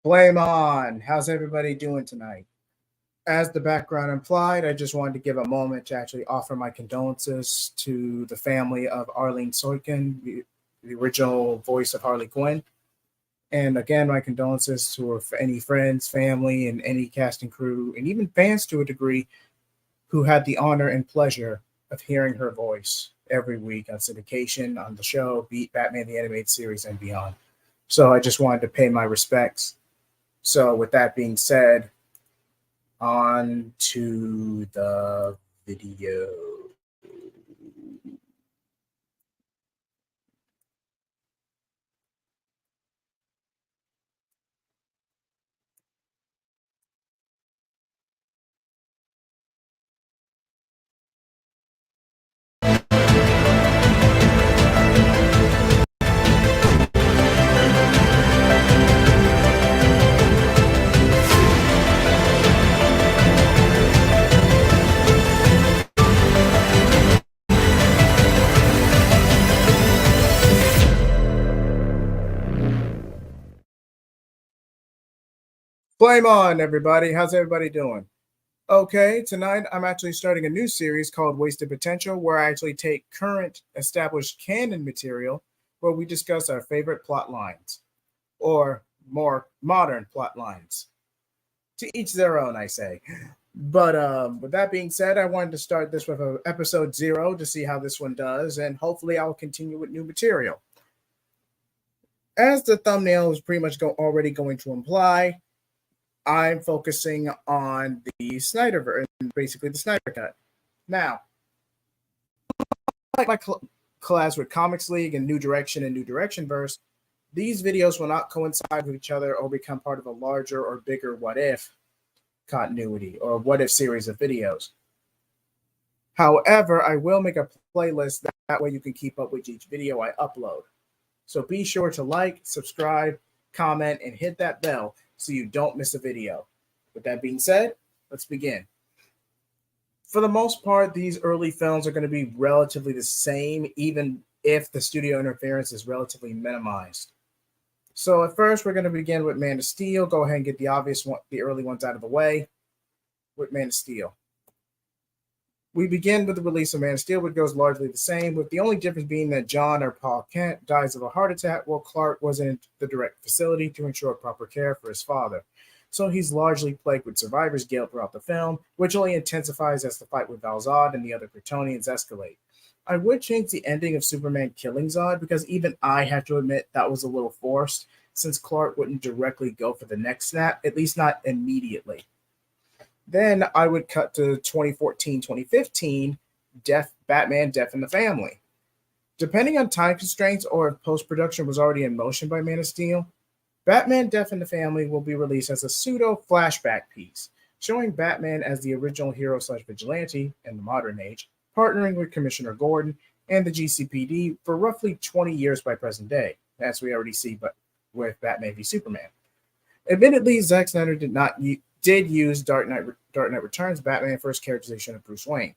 Flame on! How's everybody doing tonight? As the background implied, I just wanted to give a moment to actually offer my condolences to the family of Arlene Sorkin, the original voice of Harley Quinn. And again, my condolences to any friends, family, and any cast and crew, and even fans to a degree, who had the honor and pleasure of hearing her voice every week on syndication, on the show, Beat Batman the Animated Series, and beyond. So I just wanted to pay my respects. So with that being said, on to the video. Flame on, everybody. How's everybody doing? Okay, tonight I'm actually starting a new series called Wasted Potential, where I actually take current established canon material where we discuss our favorite plot lines, or more modern plot lines. To each their own, I say. But with that being said, I wanted to start this with episode 0 to see how this one does, and hopefully I'll continue with new material. As the thumbnail is pretty much already going to imply, I'm focusing on the Snyderverse, basically the Snyder Cut. Now, like my collabs with Comics League and New Direction and New Direction Verse, these videos will not coincide with each other or become part of a larger or bigger what if continuity or what if series of videos. However, I will make a playlist that way you can keep up with each video I upload. So be sure to like, subscribe, comment, and hit that bell so you don't miss a video. With that being said, let's begin. For the most part, these early films are going to be relatively the same, even if the studio interference is relatively minimized. So at first, we're going to begin with Man of Steel. Go ahead and get the obvious one, the early ones out of the way with Man of Steel. We begin with the release of Man of Steel, which goes largely the same, with the only difference being that John or Paul Kent dies of a heart attack while Clark was in the direct facility to ensure proper care for his father. So he's largely plagued with survivor's guilt throughout the film, which only intensifies as the fight with Val-Zod and the other Kryptonians escalate. I would change the ending of Superman killing Zod because even I have to admit that was a little forced, since Clark wouldn't directly go for the next snap, at least not immediately. Then I would cut to 2014-2015, Batman Death in the Family. Depending on time constraints or if post-production was already in motion by Man of Steel, Batman Death in the Family will be released as a pseudo-flashback piece, showing Batman as the original hero/vigilante in the modern age, partnering with Commissioner Gordon and the GCPD for roughly 20 years by present day, as we already see with Batman v Superman. Admittedly, Zack Snyder did use Dark Knight Returns Batman first characterization of Bruce Wayne.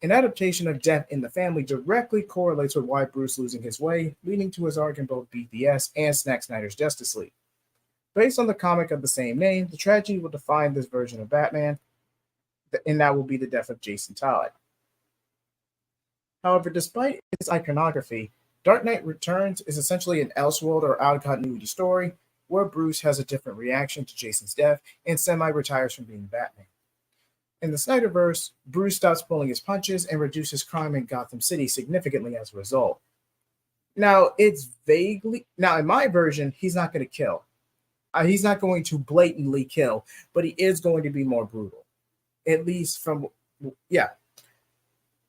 An adaptation of Death in the Family directly correlates with why Bruce losing his way, leading to his arc in both BVS and Zack Snyder's Justice League. Based on the comic of the same name, the tragedy will define this version of Batman, and that will be the death of Jason Todd. However, despite its iconography, Dark Knight Returns is essentially an Elseworld or out-of-continuity story where Bruce has a different reaction to Jason's death and semi-retires from being Batman. In the Snyderverse, Bruce stops pulling his punches and reduces crime in Gotham City significantly as a result. Now, in my version, he's not going to kill. He's not going to blatantly kill, but he is going to be more brutal. At least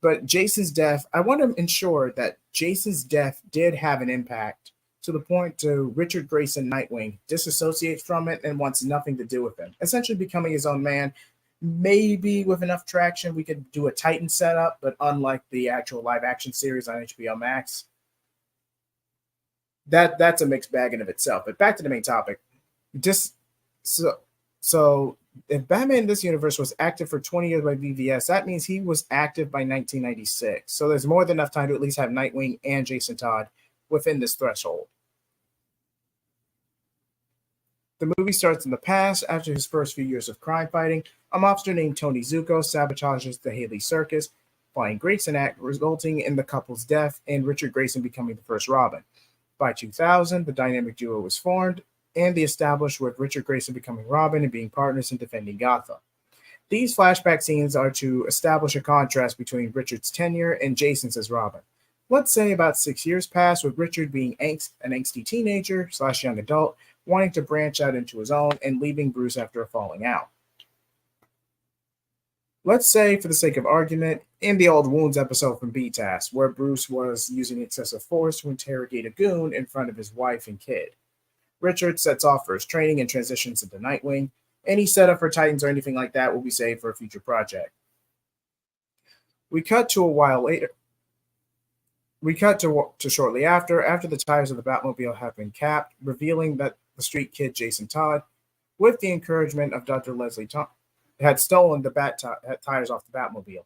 But Jason's death, I want to ensure that Jason's death did have an impact to the point to Richard Grayson Nightwing disassociates from it and wants nothing to do with him, essentially becoming his own man. Maybe with enough traction, we could do a Titan setup, but unlike the actual live-action series on HBO Max, that's a mixed bag in of itself. But back to the main topic. So if Batman in this universe was active for 20 years by BVS, that means he was active by 1996. So there's more than enough time to at least have Nightwing and Jason Todd within this threshold. The movie starts in the past. After his first few years of crime fighting, a mobster named Tony Zuko sabotages the Haley Circus, flying Grayson Act, resulting in the couple's death and Richard Grayson becoming the first Robin. By 2000, the dynamic duo was formed and the established with Richard Grayson becoming Robin and being partners in defending Gotham. These flashback scenes are to establish a contrast between Richard's tenure and Jason's as Robin. Let's say about 6 years pass with Richard being an angsty teenager / young adult, wanting to branch out into his own and leaving Bruce after a falling out. Let's say, for the sake of argument, in the Old Wounds episode from B-Task, where Bruce was using excessive force to interrogate a goon in front of his wife and kid. Richard sets off for his training and transitions into Nightwing. Any setup for Titans or anything like that will be saved for a future project. We cut to a while later. We cut to shortly after the tires of the Batmobile have been capped, revealing that the street kid Jason Todd, with the encouragement of Dr. Leslie Thompson, had stolen the tires off the Batmobile,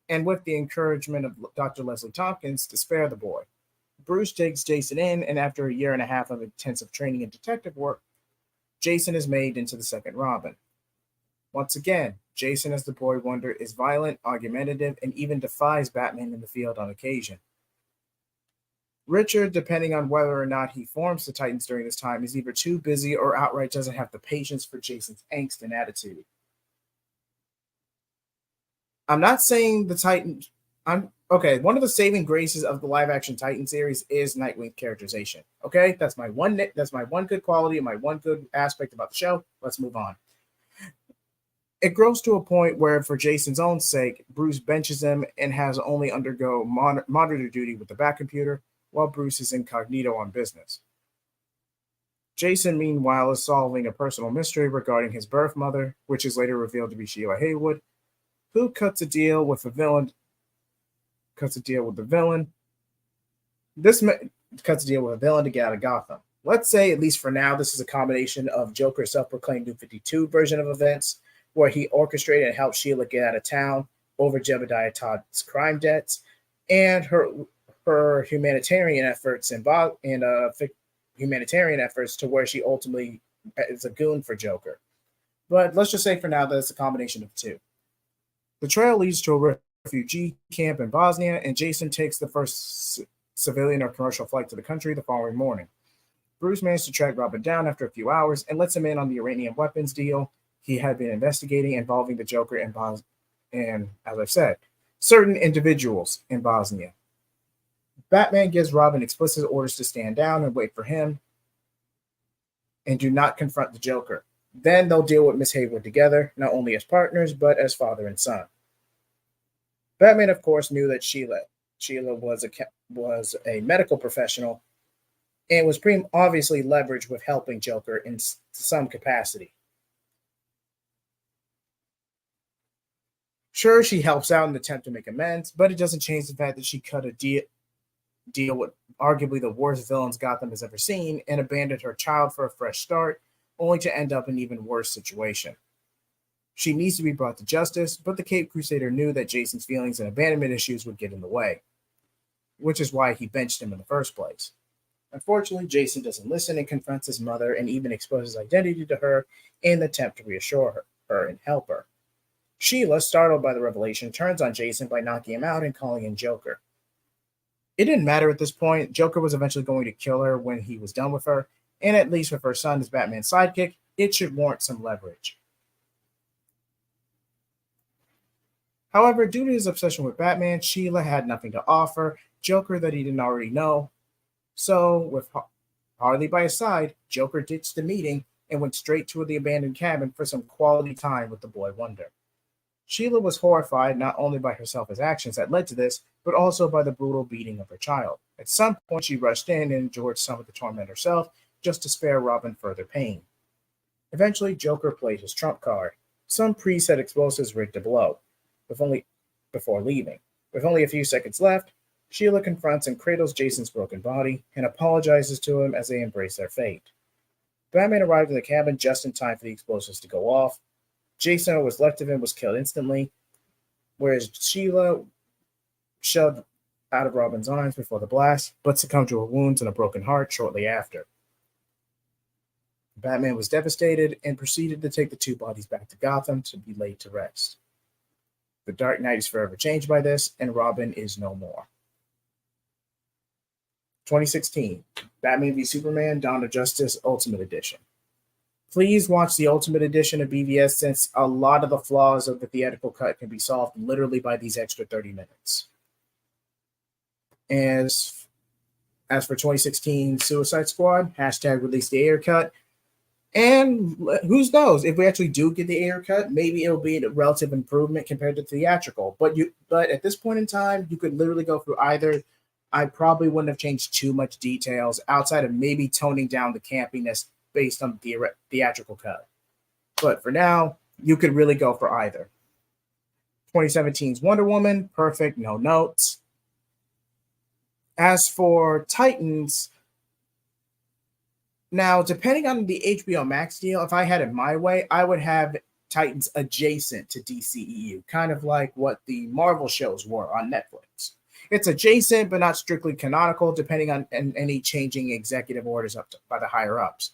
and with the encouragement of Dr. Leslie Tompkins to spare the boy. Bruce takes Jason in, and after a year and a half of intensive training and detective work, Jason is made into the second Robin. Once again, Jason as the Boy Wonder is violent, argumentative, and even defies Batman in the field on occasion. Richard, depending on whether or not he forms the Titans during this time, is either too busy or outright doesn't have the patience for Jason's angst and attitude. I'm not saying the Titans. Okay. One of the saving graces of the live-action Titan series is Nightwing's characterization. Okay, that's my one good quality and my one good aspect about the show. Let's move on. It grows to a point where, for Jason's own sake, Bruce benches him and has only undergo monitor duty with the Bat computer, while Bruce is incognito on business. Jason, meanwhile, is solving a personal mystery regarding his birth mother, which is later revealed to be Sheila Haywood, who cuts a deal with the villain. Cuts a deal with the villain. Cuts a deal with a villain to get out of Gotham. Let's say, at least for now, this is a combination of Joker's self-proclaimed New 52 version of events, where he orchestrated and helped Sheila get out of town over Jebediah Todd's crime debts, and her humanitarian efforts humanitarian efforts to where she ultimately is a goon for Joker. But let's just say for now that it's a combination of the two. The trail leads to a refugee camp in Bosnia, and Jason takes the first civilian or commercial flight to the country the following morning. Bruce managed to track Robin down after a few hours and lets him in on the Iranian weapons deal he had been investigating involving the Joker and, as I've said, certain individuals in Bosnia. Batman gives Robin explicit orders to stand down and wait for him and do not confront the Joker. Then they'll deal with Miss Haywood together, not only as partners, but as father and son. Batman, of course, knew that Sheila was a medical professional and was obviously leveraged with helping Joker in some capacity. Sure, she helps out in an attempt to make amends, but it doesn't change the fact that she cut a deal with arguably the worst villains Gotham has ever seen and abandoned her child for a fresh start, only to end up in an even worse situation. She needs to be brought to justice, but the Caped Crusader knew that Jason's feelings and abandonment issues would get in the way, which is why he benched him in the first place. Unfortunately, Jason doesn't listen and confronts his mother and even exposes identity to her in an attempt to reassure her and help her. Sheila, startled by the revelation, turns on Jason by knocking him out and calling him Joker. It didn't matter at this point. Joker was eventually going to kill her when he was done with her, and at least with her son as Batman's sidekick, it should warrant some leverage. However, due to his obsession with Batman, Sheila had nothing to offer Joker that he didn't already know. So, with Harley by his side, Joker ditched the meeting and went straight to the abandoned cabin for some quality time with the Boy Wonder. Sheila was horrified not only by herself actions that led to this, but also by the brutal beating of her child. At some point, she rushed in and endured some of the torment herself just to spare Robin further pain. Eventually, Joker played his trump card. Some preset explosives rigged to blow. Before leaving. With only a few seconds left, Sheila confronts and cradles Jason's broken body and apologizes to him as they embrace their fate. Batman arrived in the cabin just in time for the explosives to go off. Jason, who was left of him, was killed instantly, whereas Sheila shoved out of Robin's arms before the blast, but succumbed to her wounds and a broken heart shortly after. Batman was devastated and proceeded to take the two bodies back to Gotham to be laid to rest. The Dark Knight is forever changed by this, and Robin is no more. 2016, Batman v Superman Dawn of Justice Ultimate Edition. Please watch the Ultimate Edition of BVS since a lot of the flaws of the theatrical cut can be solved literally by these extra 30 minutes. As for 2016 Suicide Squad, hashtag release the Ayer cut. And who knows, if we actually do get the Ayer cut, maybe it'll be a relative improvement compared to theatrical. But at this point in time, you could literally go through either. I probably wouldn't have changed too much details outside of maybe toning down the campiness based on the theatrical cut. But for now, you could really go for either. 2017's Wonder Woman, perfect, no notes. As for Titans, now, depending on the HBO Max deal, if I had it my way, I would have Titans adjacent to DCEU, kind of like what the Marvel shows were on Netflix. It's adjacent, but not strictly canonical, depending on any changing executive orders by the higher-ups.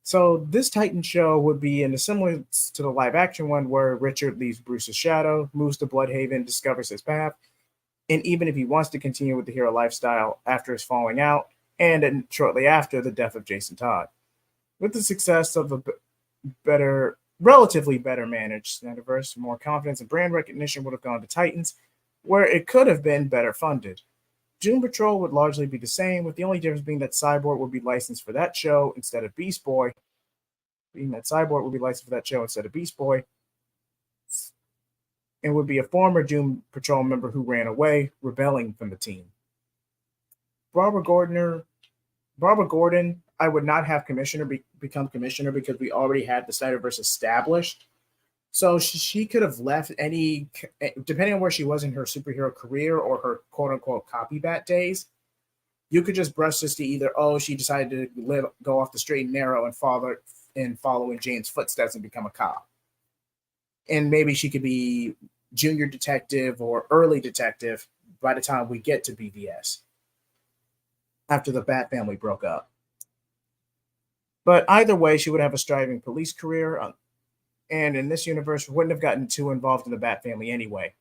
So this Titan show would be in a similar to the live-action one, where Richard leaves Bruce's shadow, moves to Bloodhaven, discovers his path, and even if he wants to continue with the hero lifestyle after his falling out, and shortly after the death of Jason Todd. With the success of a relatively better managed Snyderverse, more confidence and brand recognition would have gone to Titans, where it could have been better funded. Doom Patrol would largely be the same, with the only difference being that Cyborg would be licensed for that show instead of Beast Boy. And would be a former Doom Patrol member who ran away, rebelling from the team. Barbara Gordon, I would not have become commissioner because we already had the Snyderverse established. So she could have left any, depending on where she was in her superhero career or her quote-unquote copybat days, you could just brush this to either, she decided to go off the straight and narrow and follow in Jane's footsteps and become a cop. And maybe she could be junior detective or early detective by the time we get to BVS, after the Bat family broke up. But either way, she would have a striving police career, and in this universe, wouldn't have gotten too involved in the Bat family anyway.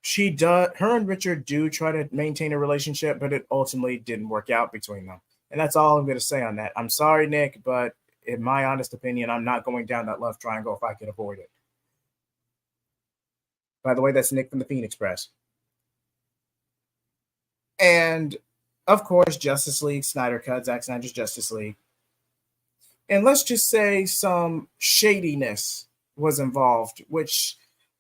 Her and Richard do try to maintain a relationship, but it ultimately didn't work out between them. And that's all I'm going to say on that. I'm sorry, Nick, but in my honest opinion, I'm not going down that love triangle if I could avoid it. By the way, that's Nick from the Phoenix Press. And, of course, Justice League, Snyder Cut, Zack Snyder's Justice League. And let's just say some shadiness was involved, which,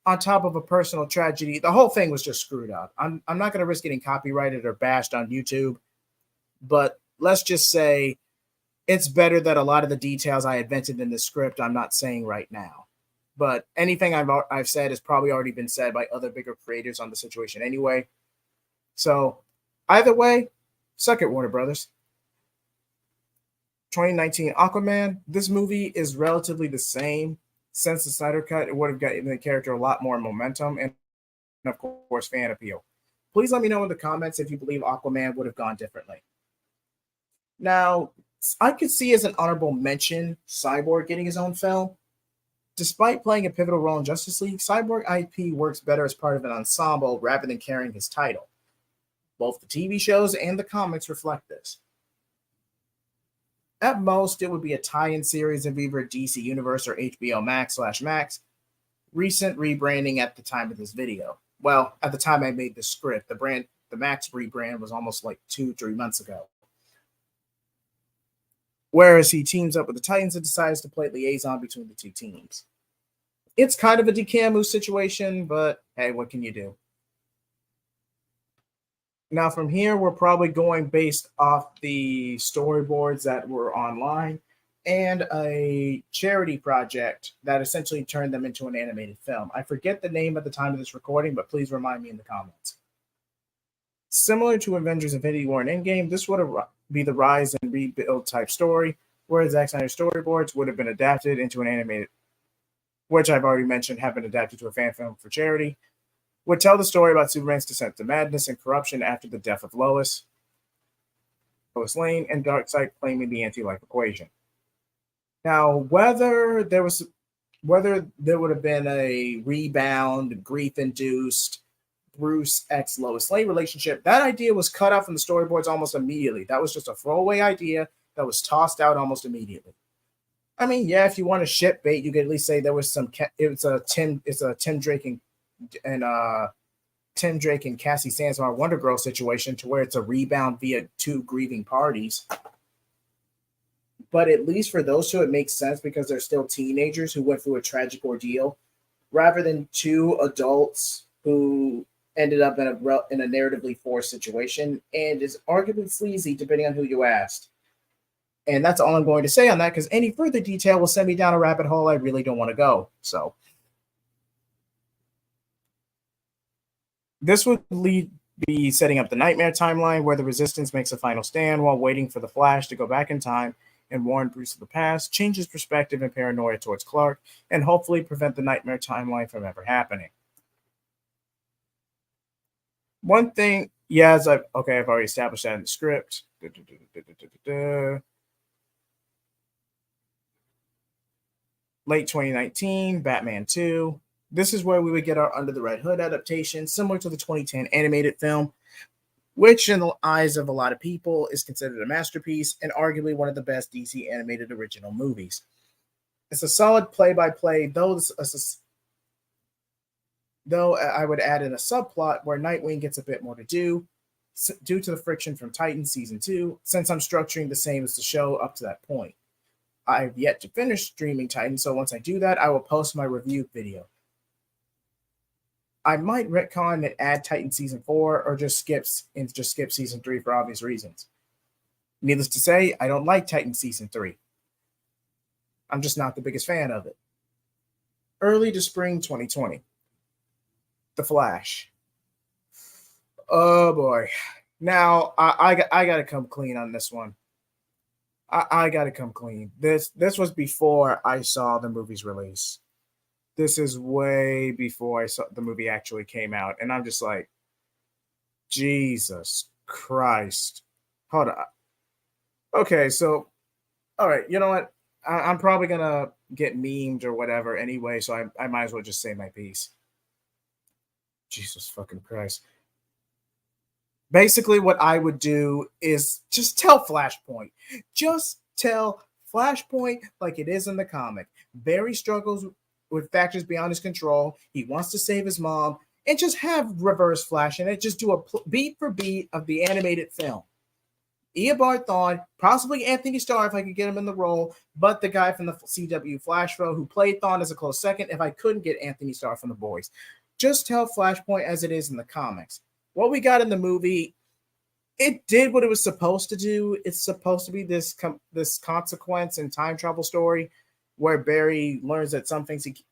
on top of a personal tragedy, the whole thing was just screwed up. I'm not going to risk getting copyrighted or bashed on YouTube, but let's just say it's better that a lot of the details I invented in the script I'm not saying right now. But anything I've said has probably already been said by other bigger creators on the situation anyway. So either way, suck it, Warner Brothers. 2019 Aquaman. This movie is relatively the same. Since the Snyder Cut, it would have given the character a lot more momentum and, of course, fan appeal. Please let me know in the comments if you believe Aquaman would have gone differently. Now, I could see as an honorable mention Cyborg getting his own film. Despite playing a pivotal role in Justice League, Cyborg IP works better as part of an ensemble rather than carrying his title. Both the TV shows and the comics reflect this. At most, it would be a tie-in series of either DC Universe or HBO Max/Max. Recent rebranding at the time of this video. Well, at the time I made this script, the Max rebrand was almost like 2-3 months ago. Whereas he teams up with the Titans and decides to play liaison between the two teams. It's kind of a DCEU situation, but hey, what can you do? Now from here, we're probably going based off the storyboards that were online and a charity project that essentially turned them into an animated film. I forget the name at the time of this recording, but please remind me in the comments. Similar to Avengers Infinity War and Endgame, this would be the rise and rebuild type story, whereas Zack Snyder's storyboards would have been adapted into an animated, which I've already mentioned have been adapted to a fan film for charity, would tell the story about Superman's descent to madness and corruption after the death of Lois. Lois Lane, and Darkseid claiming the anti-life equation. Now, whether there would have been a rebound, grief-induced Bruce X Lois Lane relationship, that idea was cut out from the storyboards almost immediately. That was just a throwaway idea that was tossed out almost immediately. I mean, yeah, if you want to ship bait, you could at least say there was some. It's a Tim Drake and Tim Drake and Cassie Sandsmar Wonder Girl situation to where it's a rebound via two grieving parties. But at least for those two, it makes sense because they're still teenagers who went through a tragic ordeal, rather than two adults who ended up in a narratively forced situation, and is arguably sleazy depending on who you asked. And that's all I'm going to say on that, because any further detail will send me down a rabbit hole I really don't want to go. So this would be setting up the Nightmare timeline, where the Resistance makes a final stand while waiting for the Flash to go back in time and warn Bruce of the past, change his perspective and paranoia towards Clark, and hopefully prevent the Nightmare timeline from ever happening. One thing, I've already established that in the script. Late 2019, Batman 2. This is where we would get our Under the Red Hood adaptation, similar to the 2010 animated film, which in the eyes of a lot of people is considered a masterpiece and arguably one of the best DC animated original movies. It's a solid play-by-play, though I would add in a subplot where Nightwing gets a bit more to do due to the friction from Titans Season 2, since I'm structuring the same as the show up to that point. I've yet to finish streaming Titans, so once I do that, I will post my review video. I might retcon and add Titan Season 4 or just skip Season 3 for obvious reasons. Needless to say, I don't like Titan Season 3. I'm just not the biggest fan of it. Early to spring 2020. The Flash. Oh boy. Now, I got to come clean on this one. I got to come clean. This was before I saw the movie's release. This is way before I saw the movie actually came out. And I'm just like, Jesus Christ. Hold on. Okay, so, all right, you know what? I'm probably going to get memed or whatever anyway, so I might as well just say my piece. Jesus fucking Christ. Basically, what I would do is just tell Flashpoint. Just tell Flashpoint like it is in the comic. Barry struggles with factors beyond his control. He wants to save his mom, and just have Reverse Flash in it. Just do a beat for beat of the animated film. Eobard Thawne, possibly Anthony Starr if I could get him in the role, but the guy from the CW Flash show who played Thawne as a close second if I couldn't get Anthony Starr from The Boys. Just tell Flashpoint as it is in the comics. What we got in the movie, it did what it was supposed to do. It's supposed to be this consequence and time travel story where Barry learns that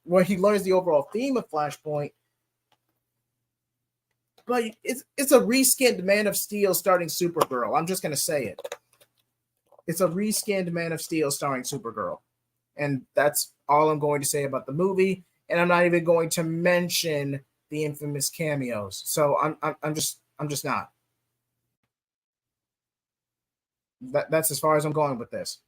where he learns the overall theme of Flashpoint. But it's a reskinned Man of Steel starring Supergirl. I'm just going to say it. It's a reskinned Man of Steel starring Supergirl. And that's all I'm going to say about the movie. And I'm not even going to mention the infamous cameos. So I'm just not. That's as far as I'm going with this.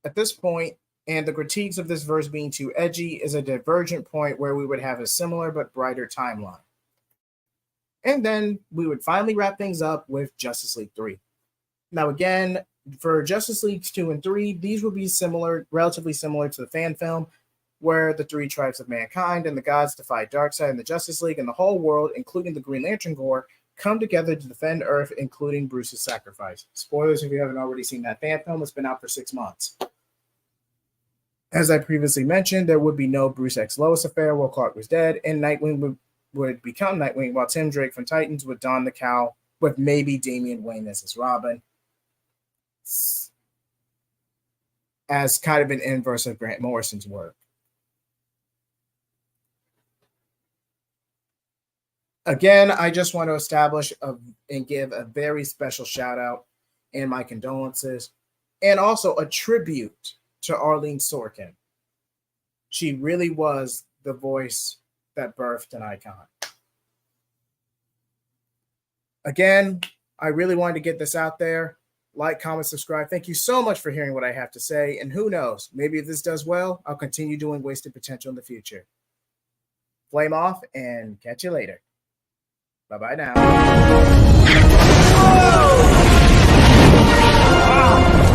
At this point, and the critiques of this verse being too edgy is a divergent point where we would have a similar but brighter timeline. And then we would finally wrap things up with Justice League 3. Now again, for Justice League 2 and 3, these will be relatively similar to the fan film, where the three tribes of mankind and the gods defy Darkseid and the Justice League, and the whole world, including the Green Lantern Corps, come together to defend Earth, including Bruce's sacrifice. Spoilers if you haven't already seen that fan film. It's been out for 6 months. As I previously mentioned, there would be no Bruce X Lois affair while Clark was dead, and Nightwing would become Nightwing, while Tim Drake from Titans would don the cowl, with maybe Damian Wayne as his Robin, as kind of an inverse of Grant Morrison's work. Again, I just want to establish and give a very special shout out and my condolences, and also a tribute to Arlene Sorkin. She really was the voice that birthed an icon. Again, I really wanted to get this out there. Like, comment, subscribe. Thank you so much for hearing what I have to say. And who knows, maybe if this does well, I'll continue doing Wasted Potential in the future. Flame off and catch you later. Bye-bye now. Whoa!